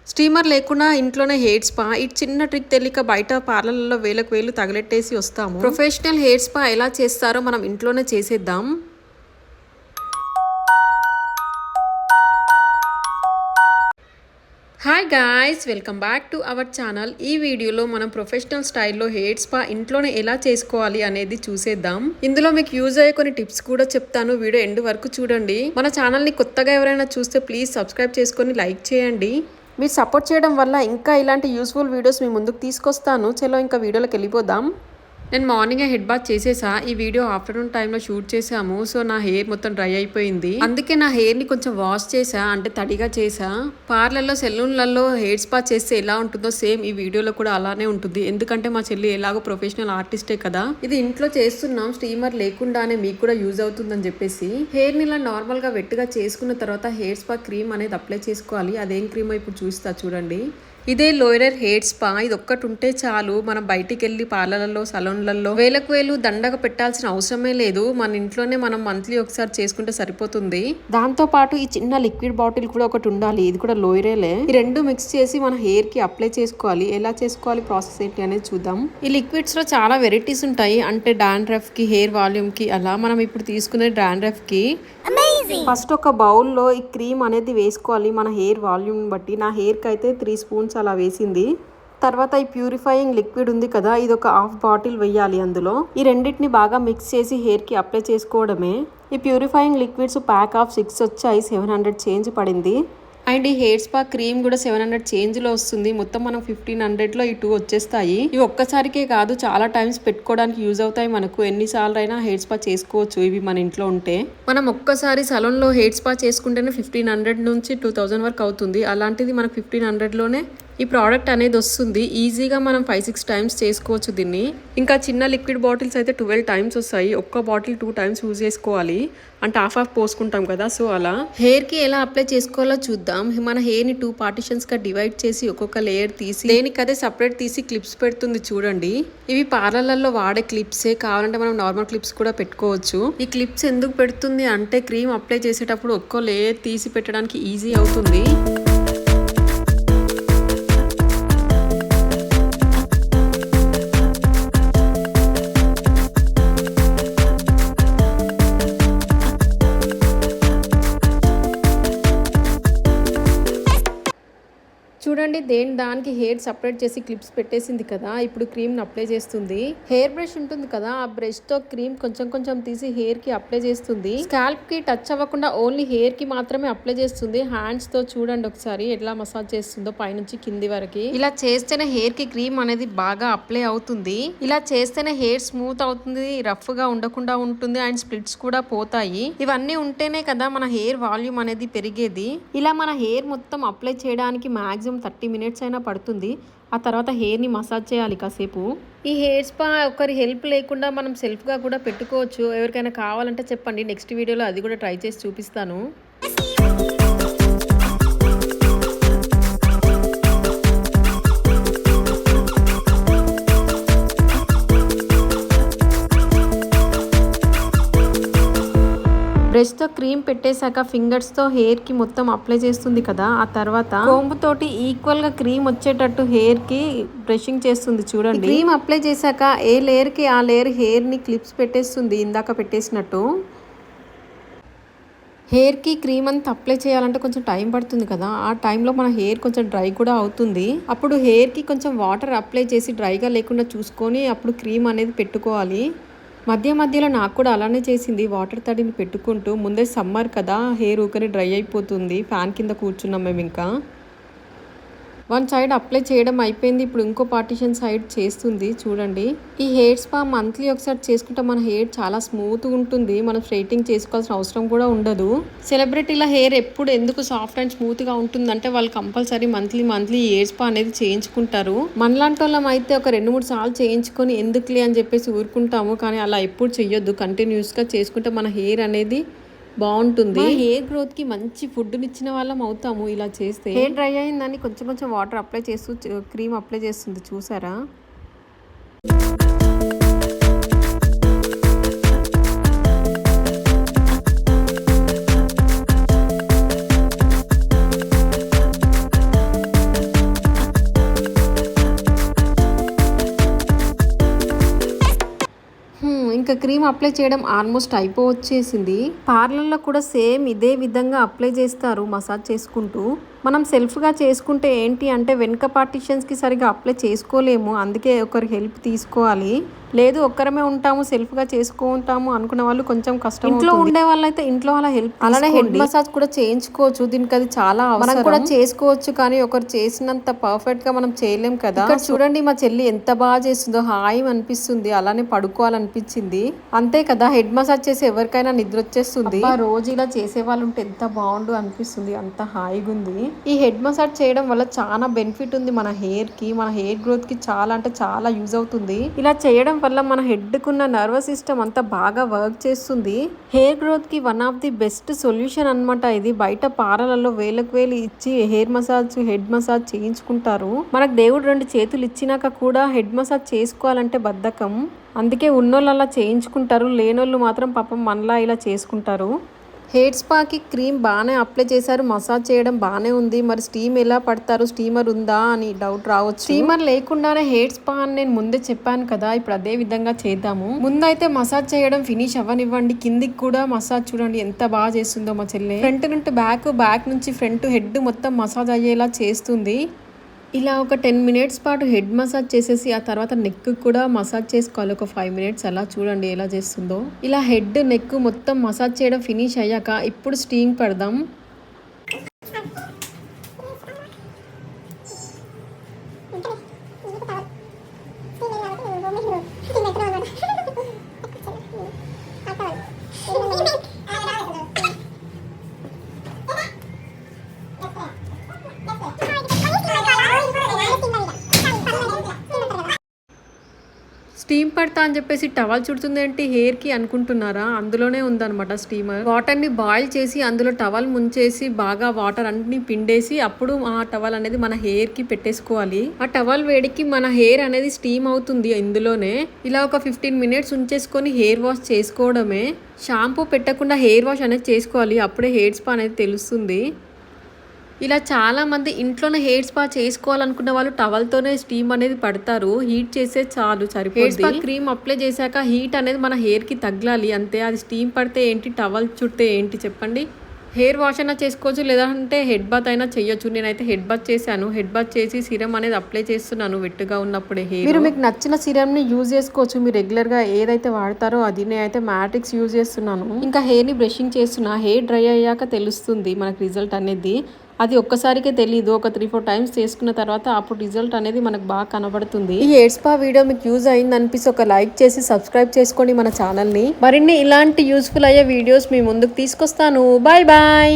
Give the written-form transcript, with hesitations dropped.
Steamer లేకుండా ఇంట్లోనే hair spa. ఈ చిన్న ట్రిక్ తెలియక బయట పార్లర్లలో వేలకు వేలు తగలెట్టేసి వస్తాము. ప్రొఫెషనల్ హెయిర్ స్పా ఎలా చేస్తారో మనం ఇంట్లోనే చేసేద్దాం. Hi guys, welcome back to our channel. ఈ వీడియోలో మనం ప్రొఫెషనల్ స్టైల్లో హెయిర్ స్పా ఇంట్లోనే ఎలా చేసుకోవాలి అనేది చూసేద్దాం. ఇందులో మీకు యూజ్ అయ్యే కొన్ని టిప్స్ కూడా చెప్తాను. వీడియో ఎండ్ వరకు చూడండి. మన ఛానల్ని కొత్తగా ఎవరైనా చూస్తే ప్లీజ్ సబ్స్క్రైబ్ చేసుకొని లైక్ చేయండి. మీరు సపోర్ట్ చేయడం వల్ల ఇంకా ఇలాంటి యూస్ఫుల్ వీడియోస్ మీ ముందుకు తీసుకొస్తాను. చలో ఇంకా వీడియోలోకి వెళ్ళిపోదాం. నేను మార్నింగే హెడ్ బాత్ చేసేసా. ఈ వీడియో ఆఫ్టర్నూన్ టైంలో షూట్ చేసాము. సో నా హెయిర్ మొత్తం డ్రై అయిపోయింది. అందుకే నా హెయిర్ని కొంచెం వాష్ చేసా, అంటే తడిగా చేసా. పార్లర్లో సెలూన్లలో హెయిర్ స్పా చేస్తే ఎలా ఉంటుందో సేమ్ ఈ వీడియోలో కూడా అలానే ఉంటుంది. ఎందుకంటే మా చెల్లి ఎలాగో ప్రొఫెషనల్ ఆర్టిస్టే కదా. ఇది ఇంట్లో చేస్తున్నాం స్టీమర్ లేకుండానే, మీకు కూడా యూజ్ అవుతుందని చెప్పేసి. హెయిర్ని ఇలా నార్మల్గా వెట్గా చేసుకున్న తర్వాత హెయిర్ స్పా క్రీమ్ అనేది అప్లై చేసుకోవాలి. అదేం క్రీమ్ ఇప్పుడు చూస్తా చూడండి. ఇదే లోయర్ హెయిర్ స్పా. ఇది ఒక్కటి ఉంటే చాలు. మనం బయటికి వెళ్ళి పార్లర్లలో సలూన్లలో వేలకు వేలు దండగా పెట్టాల్సిన అవసరమే లేదు. మన ఇంట్లోనే మనం మంత్లీ ఒకసారి చేసుకుంటే సరిపోతుంది. దాంతో పాటు ఈ చిన్న లిక్విడ్ బాటిల్ కూడా ఒకటి ఉండాలి. ఇది కూడా లోయరేలే. ఈ రెండు మిక్స్ చేసి మన హెయిర్ కి అప్లై చేసుకోవాలి. ఎలా చేసుకోవాలి, ప్రాసెస్ ఏంటి అనేది చూద్దాం. ఈ లిక్విడ్స్ లో చాలా వెరైటీస్ ఉంటాయి. అంటే డాండ్రఫ్ కి, హెయిర్ వాల్యూమ్ కి, అలా మనం ఇప్పుడు తీసుకునే డాండ్రఫ్ కి ఫస్ట్ ఒక బౌల్లో ఈ క్రీమ్ అనేది వేసుకోవాలి మన హెయిర్ వాల్యూమ్ బట్టి. నా హెయిర్కి అయితే 3 స్పూన్స్ అలా వేసింది. తర్వాత ఈ ప్యూరిఫైయింగ్ లిక్విడ్ ఉంది కదా, ఇది ఒక హాఫ్ బాటిల్ వేయాలి అందులో. ఈ రెండింటిని బాగా మిక్స్ చేసి హెయిర్కి అప్లై చేసుకోవడమే. ఈ ప్యూరిఫైయింగ్ లిక్విడ్స్ ప్యాక్ ఆఫ్ 6 వచ్చాయి. 700 చేంజ్ పడింది. అండ్ ఈ హెయిర్ స్పా క్రీమ్ కూడా 700 చేంజ్లో వస్తుంది. మొత్తం మనం 1500లో ఈ 2 వచ్చేస్తాయి. ఇవి ఒక్కసారికే కాదు, చాలా టైమ్స్ పెట్టుకోవడానికి యూజ్ అవుతాయి మనకు. ఎన్నిసార్లు అయినా హెయిర్ స్పా చేసుకోవచ్చు ఇవి మన ఇంట్లో ఉంటే. మనం ఒక్కసారి సలూన్లో హెయిర్ స్పా చేసుకుంటేనే 1500 నుంచి 2000 వరకు అవుతుంది. అలాంటిది మనకు 1500లోనే ఈ ప్రోడక్ట్ అనేది వస్తుంది. ఈజీగా మనం 5-6 టైమ్స్ చేసుకోవచ్చు దీన్ని. ఇంకా చిన్న లిక్విడ్ బాటిల్స్ అయితే 12 టైమ్స్ వస్తాయి. ఒక్క బాటిల్ 2 టైమ్స్ యూజ్ చేసుకోవాలి. అంటే హాఫ్ పోసుకుంటాం కదా, సో అలా. హెయిర్కి ఎలా అప్లై చేసుకోవాలో చూద్దాం. మన హెయిర్ని 2 పార్టిషన్స్గా డివైడ్ చేసి ఒక్కొక్క లేయర్ తీసి దేనికదే సపరేట్ తీసి క్లిప్స్ పెడుతుంది చూడండి. ఇవి పార్లర్లలో వాడే క్లిప్సే. కావాలంటే మనం నార్మల్ క్లిప్స్ కూడా పెట్టుకోవచ్చు. ఈ క్లిప్స్ ఎందుకు పెడుతుంది అంటే క్రీమ్ అప్లై చేసేటప్పుడు ఒక్కో లేయర్ తీసి పెట్టడానికి ఈజీ అవుతుంది. చూడండి, దానికి హెయిర్ సపరేట్ చేసి క్లిప్స్ పెట్టేసింది కదా. ఇప్పుడు క్రీమ్ని అప్లై చేస్తుంది. హెయిర్ బ్రష్ ఉంటుంది కదా, ఆ బ్రష్ తో క్రీమ్ కొంచెం కొంచెం తీసి హెయిర్ కి అప్లై చేస్తుంది. స్కాల్ప్ కి టచ్ అవ్వకుండా ఓన్లీ హెయిర్ కి మాత్రమే అప్లై చేస్తుంది. హ్యాండ్స్ తో చూడండి ఒకసారి ఎట్లా మసాజ్ చేస్తుందో పైనుంచి కింది వరకు. ఇలా చేస్తేనే హెయిర్ కి క్రీమ్ అనేది బాగా అప్లై అవుతుంది. ఇలా చేస్తేనే హెయిర్ స్మూత్ అవుతుంది, రఫ్ గా ఉండకుండా ఉంటుంది, అండ్ స్ప్లిట్స్ కూడా పోతాయి. ఇవన్నీ ఉంటేనే కదా మన హెయిర్ వాల్యూమ్ అనేది పెరిగేది. ఇలా మన హెయిర్ మొత్తం అప్లై చేయడానికి మాక్సిమం 30 మినిట్స్ అయినా పడుతుంది. ఆ తర్వాత హెయిర్ని మసాజ్ చేయాలి కాసేపు. ఈ హెయిర్ స్పా ఒకరి హెల్ప్ లేకుండా మనం సెల్ఫ్గా కూడా పెట్టుకోవచ్చు. ఎవరికైనా కావాలంటే చెప్పండి, నెక్స్ట్ వీడియోలో అది కూడా ట్రై చేసి చూపిస్తాను. బ్రష్ తో క్రీమ్ పెట్టేశాక ఫింగర్స్ తో హెయిర్ కి మొత్తం అప్లై చేస్తుంది కదా. ఆ తర్వాత కోంబు తోటి ఈక్వల్ గా క్రీమ్ వచ్చేటట్టు హెయిర్ కి బ్రషింగ్ చేస్తుంది చూడండి. క్రీమ్ అప్లై చేశాక ఏ లేయర్ కి ఆ లేయర్ హెయిర్ ని క్లిప్స్ పెట్టేస్తుంది ఇందాక పెట్టేసినట్టు. హెయిర్కి క్రీమ్ అంతా అప్లై చేయాలంటే కొంచెం టైం పడుతుంది కదా. ఆ టైంలో మన హెయిర్ కొంచెం డ్రై కూడా అవుతుంది. అప్పుడు హెయిర్కి కొంచెం వాటర్ అప్లై చేసి డ్రైగా లేకుండా చూసుకొని అప్పుడు క్రీమ్ అనేది పెట్టుకోవాలి. మధ్యలో నాకు కూడా అలానే చేసింది. వాటర్ తడిని పెట్టుకుంటూ. ముందే సమ్మర్ కదా, హెయిర్ ఊకనే డ్రై అయిపోతుంది. ఫ్యాన్ కింద కూర్చున్నాం మేము. ఇంకా 1 సైడ్ అప్లై చేయడం అయిపోయింది. ఇప్పుడు ఇంకో పార్టిషన్ సైడ్ చేస్తుంది చూడండి. ఈ హెయిర్ స్పా మంత్లీ ఒకసారి చేసుకుంటే మన హెయిర్ చాలా స్మూత్ ఉంటుంది. మనం స్ట్రైటింగ్ చేసుకోవాల్సిన అవసరం కూడా ఉండదు. సెలబ్రిటీల హెయిర్ ఎప్పుడు ఎందుకు సాఫ్ట్ అండ్ స్మూత్ గా ఉంటుందంటే వాళ్ళు కంపల్సరీ మంత్లీ హెయిర్ స్పా అనేది చేయించుకుంటారు. మనలాంటి వాళ్ళం అయితే ఒక 2-3 సార్లు చేయించుకొని ఎందుకులే అని చెప్పేసి ఊరుకుంటాము. కానీ అలా ఎప్పుడు చెయ్యొద్దు. కంటిన్యూస్ గా చేసుకుంటే మన హెయిర్ అనేది బాగుంటుంది. హెయిర్ గ్రోత్ కి మంచి ఫుడ్ ఇచ్చిన వాళ్ళం అవుతాము ఇలా చేస్తే. హెయిర్ డ్రై అయిందని కొంచెం వాటర్ అప్లై చేస్తూ క్రీమ్ అప్లై చేస్తుంది చూసారా. ఇంకా క్రీమ్ అప్లై చేయడం ఆల్మోస్ట్ అయిపోవచ్చేసింది. పార్లర్లో కూడా సేమ్ ఇదే విధంగా అప్లై చేస్తారు మసాజ్ చేసుకుంటూ. మనం సెల్ఫ్గా చేసుకుంటే ఏంటి అంటే వెనుక పార్టిషన్స్కి సరిగా అప్లై చేసుకోలేము, అందుకే ఒకరి హెల్ప్ తీసుకోవాలి. లేదు ఒక్కరమే ఉంటాము సెల్ఫ్గా చేసుకుంటాము అనుకున్న వాళ్ళు కొంచెం కష్టం. ఇంట్లో ఉండే వాళ్ళైతే ఇంట్లో వాళ్ళ హెల్ప్, అలానే హెడ్ మసాజ్ కూడా చేయించుకోవచ్చు. దీనికి అది చాలా మనం కూడా చేసుకోవచ్చు, కానీ ఒకరు చేసినంత పర్ఫెక్ట్ గా మనం చేయలేం కదా. ఇక్కడ చూడండి మా చెల్లి ఎంత బాగా చేస్తుందో, హాయి అనిపిస్తుంది, అలానే పడుకోవాలనిపించింది. అంతే కదా, హెడ్ మసాజ్ చేసి ఎవరికైనా నిద్ర వచ్చేస్తుంది. రోజు ఇలా చేసే వాళ్ళు ఉంటే ఎంత బాగుండు అనిపిస్తుంది, అంత హాయిగా ఉంది. ఈ హెడ్ మసాజ్ చేయడం వల్ల చాలా బెనిఫిట్ ఉంది మన హెయిర్ కి, మన హెయిర్ గ్రోత్ కి చాలా అంటే చాలా యూజ్ అవుతుంది. ఇలా చేయడం వల్ల మన హెడ్ కున్న నర్వస్ సిస్టమ్ అంతా బాగా వర్క్ చేస్తుంది. హెయిర్ గ్రోత్ కి one of the best solution అన్నమాట ఇది. బయట పార్లర్లలో వేలకు వేలు ఇచ్చి హెయిర్ మసాజ్, హెడ్ మసాజ్ చేయించుకుంటారు. మనకు దేవుడు 2 చేతులు ఇచ్చినాక కూడా హెడ్ మసాజ్ చేసుకోవాలంటే బద్ధకం. అందుకే ఉన్నోళ్ళు అలా చేయించుకుంటారు, లేనోళ్ళు మాత్రం పాపం మనలా ఇలా చేసుకుంటారు. హెయిర్ స్పాకి క్రీమ్ బాగానే అప్లై చేశారు, మసాజ్ చేయడం బాగానే ఉంది. మరి స్టీమ్ ఎలా పడతారు, స్టీమర్ ఉందా అని డౌట్ రావచ్చు. స్టీమర్ లేకుండానే హెయిర్ స్పా అని నేను ముందే చెప్పాను కదా, ఇప్పుడు అదే విధంగా చేద్దాము. ముందైతే మసాజ్ చేయడం ఫినిష్ అవ్వనివ్వండి. కిందికి కూడా మసాజ్ చూడండి ఎంత బాగా చేస్తుందో మా చెల్లె. ఫ్రంట్ నుండి బ్యాక్, బ్యాక్ నుంచి ఫ్రంట్, హెడ్ మొత్తం మసాజ్ అయ్యేలా చేస్తుంది. ఇలా ఒక 10 మినిట్స్ పాటు హెడ్ మసాజ్ చేసేసి ఆ తర్వాత నెక్ కూడా మసాజ్ చేసుకోవాలి ఒక 5 మినిట్స్. అలా చూడండి ఎలా చేస్తుందో. ఇలా హెడ్, నెక్ మొత్తం మసాజ్ చేయడం ఫినిష్ అయ్యాక ఇప్పుడు స్టీమ్ పడదాం. స్టీమ్ పడతా అని చెప్పేసి టవల్ చుడుతుంది ఏంటి హెయిర్ కి అనుకుంటున్నారా, అందులోనే ఉందన్నమాట స్టీమర్. వాటర్ ని బాయిల్ చేసి అందులో టవల్ ముంచేసి బాగా వాటర్ అన్ని పిండేసి అప్పుడు ఆ టవల్ అనేది మన హెయిర్ కి పెట్టేసుకోవాలి. ఆ టవల్ వేడికి మన హెయిర్ అనేది స్టీమ్ అవుతుంది ఇందులోనే. ఇలా ఒక 15 మినిట్స్ ఉంచేసుకొని హెయిర్ వాష్ చేసుకోవడమే. షాంపూ పెట్టకుండా హెయిర్ వాష్ అనేది చేసుకోవాలి, అప్పుడే హెయిర్ స్పా అనేది తెలుస్తుంది. ఇలా చాలా మంది ఇంట్లోనే హెయిర్ స్పా చేసుకోవాలనుకున్న వాళ్ళు టవల్తోనే స్టీమ్ అనేది పడతారు. హీట్ చేస్తే చాలు సరిపోతుంది. హెయిర్ స్పా క్రీమ్ అప్లై చేశాక హీట్ అనేది మన హెయిర్ కి తగలాలి అంతే. అది స్టీమ్ పడితే ఏంటి, టవల్ చుట్టే ఏంటి చెప్పండి. హెయిర్ వాష్ అయినా చేసుకోవచ్చు, లేదంటే హెడ్ బాత్ అయినా చేయొచ్చు. నేనైతే హెడ్ బాత్ చేశాను. హెడ్ బాత్ చేసి సిరం అనేది అప్లై చేస్తున్నాను వెట్టుగా ఉన్నప్పుడే హెయిర్. మీరు మీకు నచ్చిన సిరం ని యూజ్ చేసుకోవచ్చు, మీరు రెగ్యులర్ గా ఏదైతే వాడతారో అది. నేనైతే మ్యాట్రిక్స్ యూజ్ చేస్తున్నాను. ఇంకా హెయిర్ ని బ్రషింగ్ చేస్తున్నా. హెయిర్ డ్రై అయ్యాక తెలుస్తుంది మనకు రిజల్ట్ అనేది. అది ఒక్కసారికే తెలియదు, ఒక 3-4 టైమ్స్ చేసుకున్న తర్వాత అప్పుడు రిజల్ట్ అనేది మనకు బాగా కనబడుతుంది. ఈ హెయిర్ స్పా వీడియో మీకు యూజ్ అయింది అనిపిస్తే ఒక లైక్ చేసి సబ్స్క్రైబ్ చేసుకోండి మన ఛానల్ ని. మరిన్ని ఇలాంటి యూస్ఫుల్ అయ్యే వీడియోస్ మీ ముందుకు తీసుకొస్తాను. Bye bye.